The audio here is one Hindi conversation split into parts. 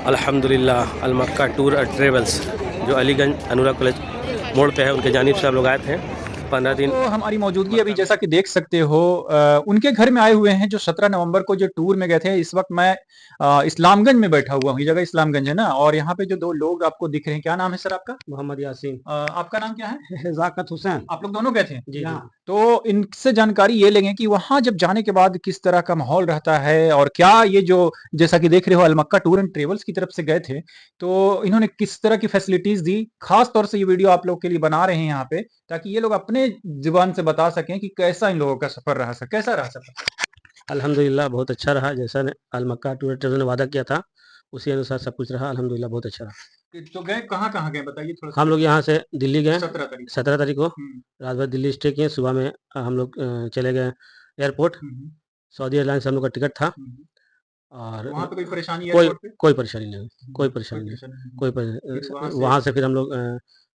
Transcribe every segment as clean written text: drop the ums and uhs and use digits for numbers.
अल्हम्दुलिल्लाह अल मक्का टूर और ट्रेवल्स जो अलीगंज अनुरा कॉलेज मोड़ पे है, उनके जानिब से हम लोग आए थे 15 दिन तो हमारी मौजूदगी अभी मक्का में। जैसा कि देख सकते हो उनके घर में आए हुए हैं जो 17 नवंबर को जो टूर में गए थे। इस वक्त मैं इस्लामगंज में बैठा हुआ हूँ। ये जगह इस्लामगंज है ना। और यहाँ पे जो दो लोग आपको दिख रहे हैं, क्या नाम है सर आपका? मोहम्मद यासीन। आपका नाम क्या है? ज़ाकत हुसैन। आप लोग दोनों गए थे? जी, जी। तो इनसे जानकारी ये लेंगे कि वहाँ जब जाने के बाद किस तरह का माहौल रहता है और क्या ये जो जैसा कि देख रहे हो अलमक्का टूर एंड ट्रेवल्स की तरफ से गए थे, तो इन्होंने किस तरह की फैसिलिटीज़ दी। ख़ास तौर से ये वीडियो आप लोगों के लिए बना रहे हैं यहाँ पे, ताकि ये लोग अपने ज़ुबान से बता सकें कि कैसा इन लोगों का सफ़र रहा सर, कैसा रहा सफ़र? अल्हम्दुलिल्लाह बहुत अच्छा रहा, जैसा ने अल मक्का टूर और ट्रेवल्स ने वादा किया था, उसी अनुसार सब कुछ रहा। अल्हम्दुलिल्लाह बहुत अच्छा रहा। कि तो गए कहाँ-कहाँ गए बताइए थोड़ा-सा? हम लोग यहाँ से दिल्ली गए 17 तारीख को। 17 तारीख को, हुँ। रात भर दिल्ली स्टे किए। सुबह में हम लोग चले गए एयरपोर्ट। हुँ, हुँ। सऊदी एयरलाइंस से हम लोग का टिकट था। हुँ, हुँ। और तो वहाँ पे कोई परेशानी कोई एयरपोर्ट पे? कोई परेशानी नहीं हुई, हुँ, कोई कोई परेशानी नहीं। परेशानी नहीं कोई हुई। फिर वहाँ से वहाँ से फिर हम लोग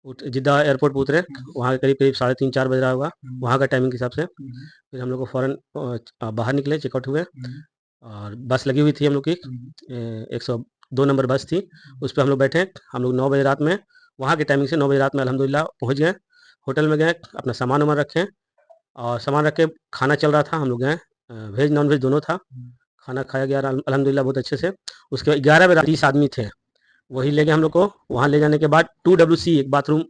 जिद्दा एयरपोर्ट पे उतरे। हुँ, हुँ। वहाँ करीब करीब साढ़े 3-4 बज रहा होगा, हुँ, वहाँ का टाइमिंग के हिसाब से। हुँ, हुँ। फिर हम लोग को फ़ौरन बाहर निकले, चेकआउट हुए। हुँ, और बस लगी हुई थी हम लोग की, हुँ। 102 नंबर बस थी। उस पे हम लोग बैठे। हम लोग 9 बजे रात में, वहाँ की टाइमिंग से 9 बजे रात में अल्हम्दुलिल्लाह पहुँच गए। होटल में गए, अपना सामान-वामान रखे और सामान रख के खाना चल रहा था। हम लोग गए, वेज नॉन-वेज दोनों था। हुँ। खाना खाया गया अल्हम्दुलिल्लाह बहुत अच्छे से। उसके बाद 11 बजे 30 आदमी थे। वही ले गए हम लोग को। वहाँ ले जाने के बाद 2WC एक बाथरूम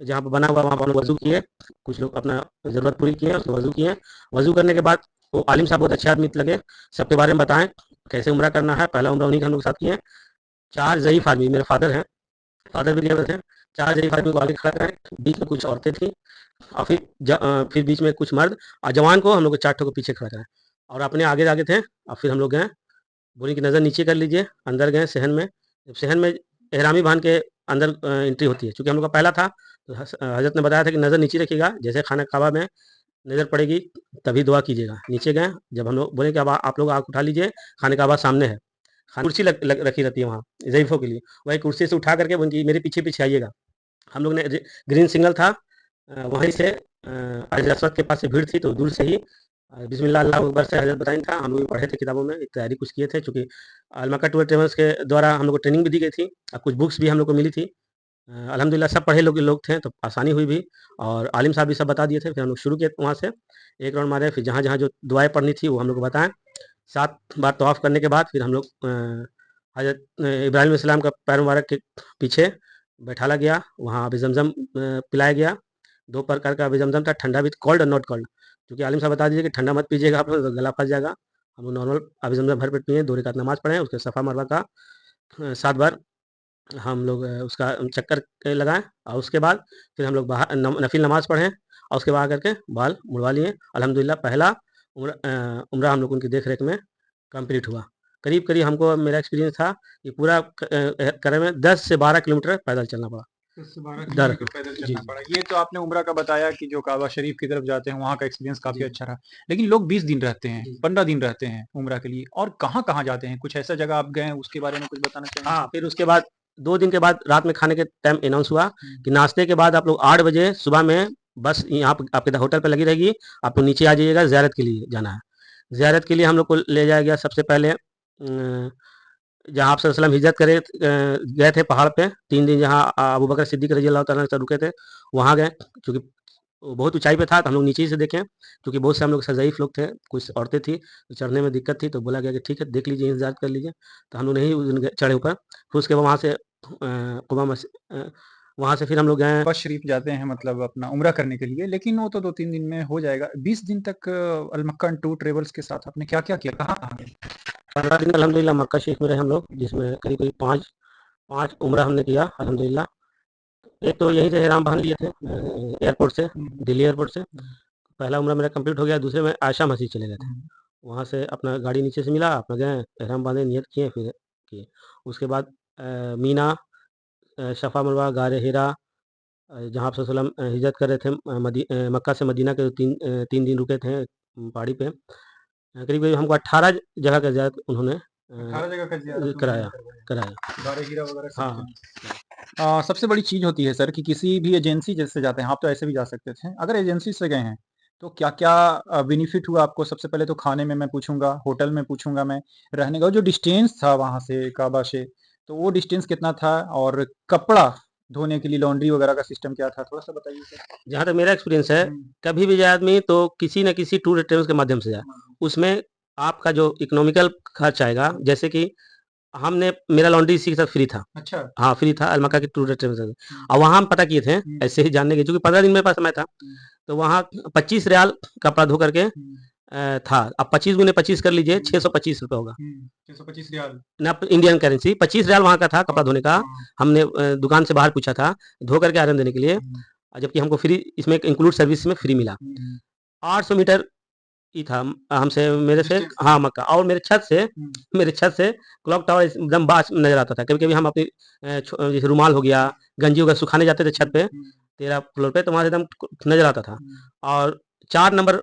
जहाँ पे बना हुआ, वहाँ पे हम लोग वज़ू किए। कुछ लोग अपना ज़रूरत पूरी किए, उसके वज़ू किए। वज़ू करने के बाद वो आलिम साहब बहुत अच्छे आदमी लगे, सबके बारे में बताएँ, कैसे उम्रा करना है। पहला उम्रा उन्हीं के हम लोग के साथ किए। 4 ज़ईफ़ आदमी, मेरे फ़ादर हैं, फ़ादर भी गए हुए थे। 4 ज़ईफ़ आदमी को आगे खड़ा कराएँ, बीच में कुछ औरतें थीं और फिर बीच में कुछ मर्द और जवान को हम लोग को 4 ठो को पीछे खड़ा कराएँ और अपने आगे-आगे थे। और फिर हम लोग गए, बोले कि नज़र नीचे कर लीजिए। अंदर गए सहन में। जब सहन में एहरामी बाँध के अंदर एंट्री होती है, चूँकि हम लोग का पहला था, तो हज़रत ने बताया था कि नज़र नीचे रखिएगा, जैसे खाना काबा में नज़र पड़ेगी तभी दुआ कीजिएगा। नीचे गए, जब हम लोग बोले कि अब आप लोग आँख उठा लीजिए, खाने काबा सामने है। कुर्सी लग लग रखी रहती है वहाँ ज़ईफ़ों के लिए, वही कुर्सी से उठा करके उनकी मेरे पीछे-पीछे आइएगा। हम लोग ने ग्रीन सिग्नल था, वहीं से हजर असवद के पास से भीड़ थी, तो दूर से ही बिस्मिल्लाह अल्लाहू अकबर से हज़रत बताई था। हम लोग पढ़े थे किताबों में, एक तैयारी कुछ किए थे, चूँकि अलमक्का टूर ट्रैवल्स के द्वारा हम लोग को ट्रेनिंग भी दी गई थी और कुछ बुक्स भी हम लोग को मिली थी। अल्हम्दुलिल्लाह सब पढ़े लोग लोग थे, तो आसानी हुई भी। और आलिम साहब भी सब बता दिए थे। फिर हम लोग शुरू किए वहाँ से, एक राउंड मारे, फिर जहाँ-जहाँ जो दुआएँ पढ़नी थी वो हम लोग को बताएँ। 7 बार तवाफ़ करने के बाद फिर हम लोग हज़रत इब्राहीम अलैहिस्सलाम का पैर मुबारक के पीछे बैठाला गया, वहाँ आब ज़मज़म पिलाया गया। 2 प्रकार का आब ज़मज़म था, ठंडा भी, कोल्ड और नॉट कोल्ड। क्योंकि आलिम साहब बता दीजिए कि ठंडा मत पीजिएगा आप लोग, तो गला फँस जाएगा। हम लोग नॉर्मल आब ज़मज़म भर पेट पिए, 2 रकात नमाज़ पढ़े, उसके सफ़ा मरवा का 7 बार हम लोग उसका चक्कर लगाएँ और उसके बाद फिर हम लोग बाहर नफ़िल नमाज़ पढ़ें और उसके बाद आकर के बाल मुड़वा लिए। अल्हम्दुलिल्लाह पहला उम्रा हम लोग उनकी देख-रेख में कंप्लीट हुआ। करीब-करीब हमको, मेरा एक्सपीरियंस था कि पूरा करे में 10 से 12 किलोमीटर पैदल चलना पड़ा। 10 से 12 डर किलोमीटर पैदल जी, चलना जी। पड़ा। ये तो आपने उम्रा का बताया कि जो काबा शरीफ की तरफ जाते हैं, वहाँ का एक्सपीरियंस काफ़ी जी, अच्छा रहा। लेकिन लोग 20 दिन रहते हैं, जी। 15 दिन रहते हैं उम्रा के लिए और कहाँ-कहाँ जाते हैं? कुछ ऐसा जगह आप गए हैं, उसके बारे में कुछ बताना चाहेंगे? हाँ, फिर उसके बाद 2 दिन के बाद रात में खाने के टाइम अनाउंस हुआ हुँ, कि नाश्ते के बाद आप लोग 8 बजे सुबह में बस यहाँ पे आपके होटल पे लगी रहेगी, आप लोग नीचे आ जाइएगा, ज़ियारत के लिए जाना है। ज़ियारत के लिए हम लोग को ले जाया गया सबसे पहले जहाँ आप सल्लल्लाहु अलैहि वसल्लम हिजरत गए थे पहाड़ पे, 3 दिन जहाँ अबू बकर सिद्दीक़ रज़ियल्लाहु तआला अन्हु रुके थे, वहाँ गए। चूँकि वो बहुत ऊँचाई पे था, तो हम लोग नीचे ही से देखे, क्योंकि बहुत से हम लोग ज़ईफ़ लोग थे, कुछ औरतें थी, तो चढ़ने में दिक्कत थी, तो बोला गया कि ठीक है, देख लीजिए, इंतज़ार कर लीजिए। तो हम लोग नहीं उस दिन चढ़े ऊपर। फिर उसके बाद वहाँ से वहाँ से फिर हम लोग गए। काबा शरीफ जाते हैं मतलब अपना उम्रा करने के लिए, लेकिन वो तो 2-3 दिन में हो जाएगा। 20 दिन तक अल-मक्का टूर ट्रैवल्स के साथ आपने क्या-क्या किया? कहाँ-कहाँ गए? 15 दिन अल्हम्दुलिल्लाह मक्का शरीफ में रहे हम लोग, जिसमें करीब-करीब 5 उम्रा हमने किया अल्हम्दुलिल्लाह। एक तो यहीं से एहराम बाँध लिए थे एयरपोर्ट से, हुँ, हुँ, दिल्ली एयरपोर्ट से। हुँ, पहला उम्रा मेरा कंप्लीट हो गया, दूसरे में आयशा मस्जिद चले गए थे। हुँ। वहाँ से अपना गाड़ी नीचे से मिला, अपना गए, एहराम बाँधे, नियत किए, फिर किए। उसके बाद मीना, सफ़ा मरवा, गार हिरा, जहाँ आप सल्लल्लाहु अलैहि वसल्लम हिजरत कर रहे थे, मक्का से मदीना के 3 दिन रुके थे पहाड़ी पे। करीब-करीब हमको 18 जगह का ज़ियारत उन्होंने 18 जगह का ज़ियारत उन्होंने कराया करवाया। कराया। गारे हीरा वगैरह सब हाँ, जगह। सबसे बड़ी चीज़ होती है सर कि किसी भी एजेंसी जैसे जाते हैं, आप तो ऐसे भी जा सकते थे। अगर एजेंसी से गए हैं, तो क्या-क्या बेनिफिट हुआ आपको? सबसे पहले तो खाने में मैं पूछूँगा, होटल में पूछूँगा मैं, रहने का जो डिस्टेंस था वहाँ से काबा से, तो वो डिस्टेंस कितना था और कपड़ा धोने के लिए लॉन्ड्री वगैरह का सिस्टम क्या था? थोड़ा-सा बताइए सर। जहाँ तक मेरा एक्सपीरियंस है, हुँ, कभी भी जाए आदमी तो किसी न किसी टूर ट्रेवल्स के माध्यम से जाए। हुँ, उसमें आपका जो इकोनॉमिकल खर्च आएगा, हुँ। जैसे कि हमने मेरा लॉन्ड्री इसी के साथ फ्री था। अच्छा। हाँ, फ्री था अलमक्का हुँ, के टूर ट्रेवल्स से। हुँ, और वहाँ हम पता किए थे, हुँ, ऐसे ही जानने के चूँकि 15 दिन मेरे पास समय था, हुँ, तो वहाँ 25 रियाल कपड़ा धो करके हुँ, था। अब 25 गुने 25 कर लीजिए, हुँ, ₹625 होगा। हुँ, 625 रियाल। ना इंडियन करेंसी 25 रियाल वहाँ का था हाँ, कपड़ा धोने का। हाँ, हमने दुकान से बाहर पूछा था, धो करके आयरन देने के लिए, हुँ, जबकि हमको फ्री इसमें इंक्लूड सर्विस में फ्री मिला। हुँ, हुँ। 800 मीटर ही था हमसे मेरे से डिस्टेंस था। हाँ, मक्का और हुँ, मेरे छत से क्लॉक टावर एकदम बास नज़र आता था। कभी-कभी हम अपनी जैसे रुमाल हो गया, हुँ, गंजी हो गया, सुखाने जाते थे छत हुँ, पे हुँ, 13 फ्लोर पे, तो वहाँ से एकदम नज़र आता था। हुँ, और 4 नंबर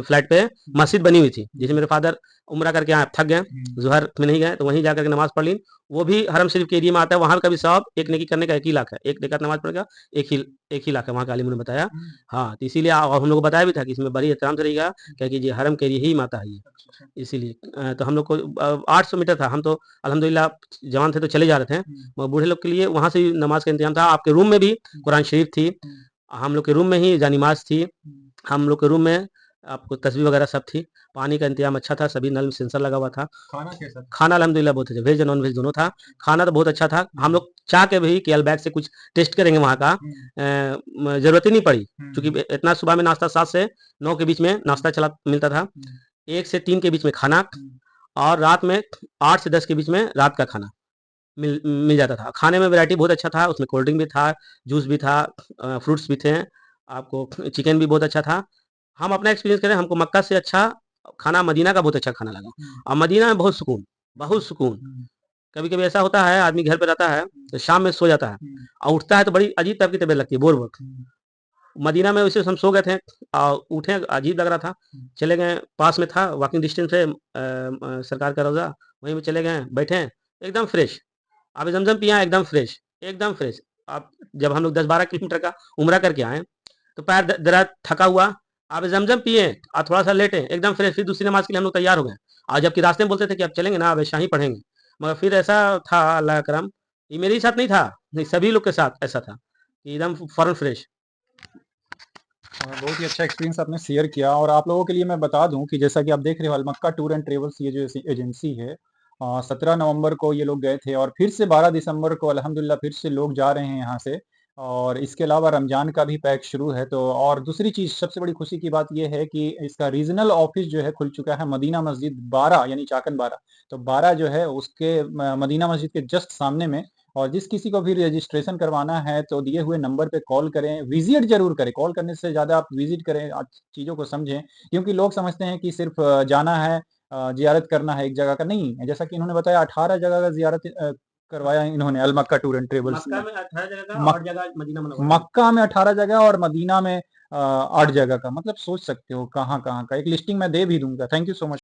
फ्लैट पे हुँ, मस्जिद बनी हुई थी। जैसे हुँ, मेरे फ़ादर उम्रा करके आए, थक गए, हुँ, ज़ोहर में नहीं गए, तो वहीं जा कर के नमाज़ पढ़ ली। वो भी हरम शरीफ के एरिया में आता है, वहाँ का भी सवाब एक नेकी करने का एक ही लाख है। एक रकात नमाज़ पढ़ेगा, एक ही लाख है, वहाँ के आलिमों ने बताया। हुँ। हाँ, तो इसीलिए और हम लोग को बताया भी था कि इसमें बड़ी एहतराम से रहिएगा, क्योंकि ये हरम के एरिया ही माता है ये। अच्छा, अच्छा। इसीलिए तो हम लोग को 800 मीटर था, हम तो अल्हम्दुलिल्लाह जवान थे तो चले जा रहे थे। हुँ, मगर बूढ़े लोग के लिए वहाँ से भी नमाज़ का इंतज़ाम था। आपके रूम में भी हुँ, कुरान शरीफ थी। हुँ, हम लोग के रूम में ही जानिमाज़ थी। हुँ, हम लोग के रूम में आपको तस्बीह वगैरह सब थी। पानी का इंतज़ाम अच्छा था, सभी नल में सेंसर लगा हुआ था। खाना कैसा था? खाना अल्हम्दुलिल्लाह बहुत अच्छा, वेज और नॉन-वेज दोनों था। अच्छा, खाना तो बहुत अच्छा था। हम हुँ, लोग चाह के भी कि अल्बैक से कुछ टेस्ट करेंगे वहाँ का, हुँ, ज़रूरत ही नहीं पड़ी। चूँकि हुँ, इतना सुबह में नाश्ता 7 से 9 के बीच में हुँ, नाश्ता चला मिलता था। हुँ, 1 से 3 के बीच में खाना हुँ, और रात में 8 से 10 के बीच में रात का खाना मिल जाता था। खाने में वैरायटी बहुत अच्छा था, उसमें कोल्ड ड्रिंक भी था, जूस भी था, फ्रूट्स भी थे, आपको चिकन भी बहुत अच्छा था। हम अपना एक्सपीरियंस करें, हमको मक्का से अच्छा खाना मदीना का बहुत अच्छा खाना लगा। हुँ, और मदीना में हुँ, बहुत सुकून। हुँ, कभी-कभी ऐसा होता है आदमी घर पे रहता है, हुँ, तो शाम में सो जाता है हुँ, और उठता है तो बड़ी अजीब टाइप की तबीयत लगती है, बोर-बोर। हुँ, मदीना में वैसे हम सो गए थे उठे अजीब लग रहा था, हुँ, चले गए पास में था वॉकिंग डिस्टेंस पे सरकार का रोज़ा, वहीं पे चले गए, बैठे, एकदम फ्रेश। आप ज़मज़म पिए हैं एकदम फ्रेश, एकदम फ्रेश। आप जब हम लोग 10-12 किलोमीटर का उम्रा करके आए, तो पैर ज़रा थका हुआ, आप ज़मज़म पिए और थोड़ा-सा लेटे, एकदम फ्रेश, फिर दूसरी नमाज़ के लिए हम लोग तैयार हो गए। और जबकि रास्ते में बोलते थे कि अब चलेंगे ना, अब ऐशा ही पढ़ेंगे। मगर फिर ऐसा था अल्लाह का करम, ये मेरे ही साथ नहीं था, नहीं सभी लोग के साथ ऐसा था, कि एकदम फौरन फ्रेश। बहुत ही अच्छा एक्सपीरियंस आपने शेयर किया और आप लोगों के लिए मैं बता दूं कि जैसा कि आप देख रहे हो अलमक्का टूर एंड ट्रेवल्स ये जो एजेंसी है 17 नवंबर को ये लोग गए थे और फिर से 12 दिसंबर को अल्हम्दुलिल्लाह फिर से लोग जा रहे हैं यहाँ से और इसके अलावा रमजान का भी पैक शुरू है तो और दूसरी चीज सबसे बड़ी खुशी की बात ये है कि इसका रीजनल ऑफिस जो है खुल चुका है मदीना मस्जिद 12 यानी चाकन 12 तो 12 जो है उसके मदीना मस्जिद के जस्ट सामने में और जिस किसी को भी रजिस्ट्रेशन करवाना है तो दिए हुए नंबर पे कॉल करें, विज़िट ज़रूर करें, कॉल करने से ज़्यादा आप विज़िट करें, चीज़ों को समझें। क्योंकि लोग समझते हैं कि सिर्फ़ जाना है ज़ियारत करना है एक जगह का, नहीं, जैसा कि इन्होंने बताया 18 जगह का ज़ियारत करवाया इन्होंने अल मक्का टूर एंड ट्रेवल्स मक्का में। में 18 जगह का मक और जगह मदीना मुनव्वरा में। मक्का में 18 जगह और मदीना में 8 जगह का, मतलब सोच सकते हो कहाँ-कहाँ का। एक लिस्टिंग मैं दे भी दूँगा। Thank you so much.